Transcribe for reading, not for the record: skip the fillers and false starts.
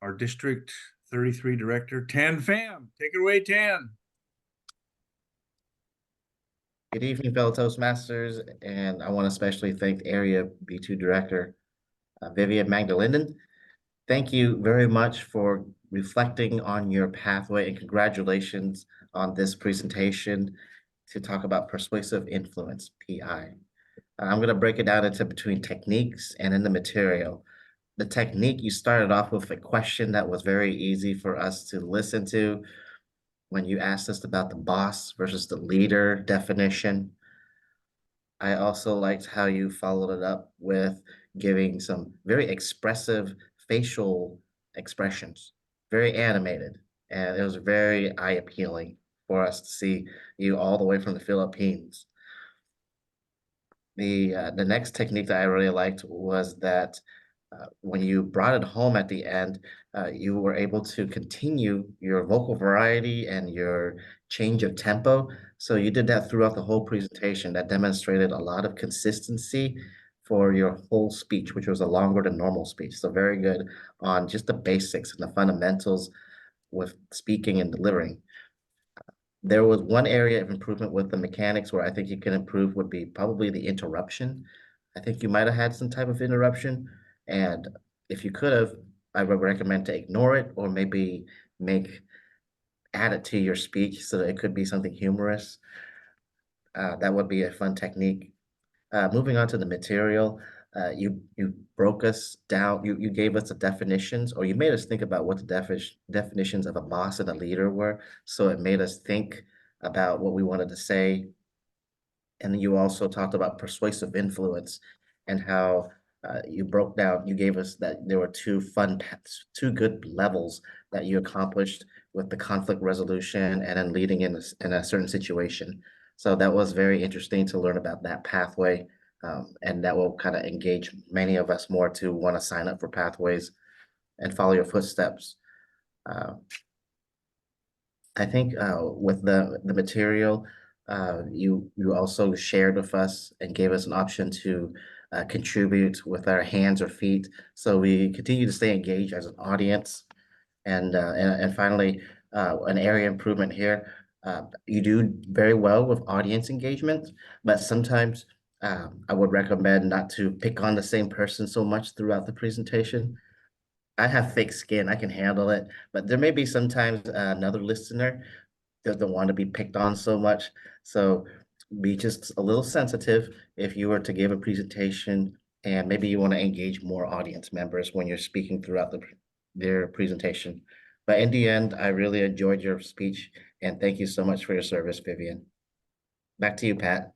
our District 33 Director, Tan Pham. Take it away, Tan. Good evening, fellow Toastmasters, and I want to especially thank Area B2 Director Vivien Mangalindan. Thank you very much for reflecting on your pathway, and congratulations on this presentation to talk about persuasive influence, PI. I'm going to break it down into between techniques and in the material. The technique, you started off with a question that was very easy for us to listen to when you asked us about the boss versus the leader definition. I also liked how you followed it up with giving some very expressive facial expressions, very animated, and it was very eye appealing for us to see you all the way from the Philippines. The next technique that I really liked was that when you brought it home at the end, you were able to continue your vocal variety and your change of tempo. So you did that throughout the whole presentation. That demonstrated a lot of consistency for your whole speech, which was a longer than normal speech. So very good on just the basics and the fundamentals with speaking and delivering. There was one area of improvement with the mechanics where I think you can improve would be probably the interruption. I think you might have had some type of interruption, and if you could have, I would recommend to ignore it or maybe make add it to your speech so that it could be something humorous. That would be a fun technique. Moving on to the material, you broke us down. You gave us the definitions, or you made us think about what the definitions of a boss and a leader were. So it made us think about what we wanted to say. And then you also talked about persuasive influence and how you broke down. You gave us that there were two good levels that you accomplished with the conflict resolution and then leading in a certain situation. So that was very interesting to learn about that pathway. And that will kind of engage many of us more to want to sign up for pathways and follow your footsteps. Uh, I think with the material, you also shared with us and gave us an option to contribute with our hands or feet. So we continue to stay engaged as an audience. And finally, an area improvement here. You do very well with audience engagement, but sometimes I would recommend not to pick on the same person so much throughout the presentation. I have thick skin, I can handle it, but there may be sometimes another listener doesn't want to be picked on so much. So be just a little sensitive if you were to give a presentation and maybe you want to engage more audience members when you're speaking throughout their presentation. But in the end, I really enjoyed your speech and thank you so much for your service, Vivien. Back to you, Pat.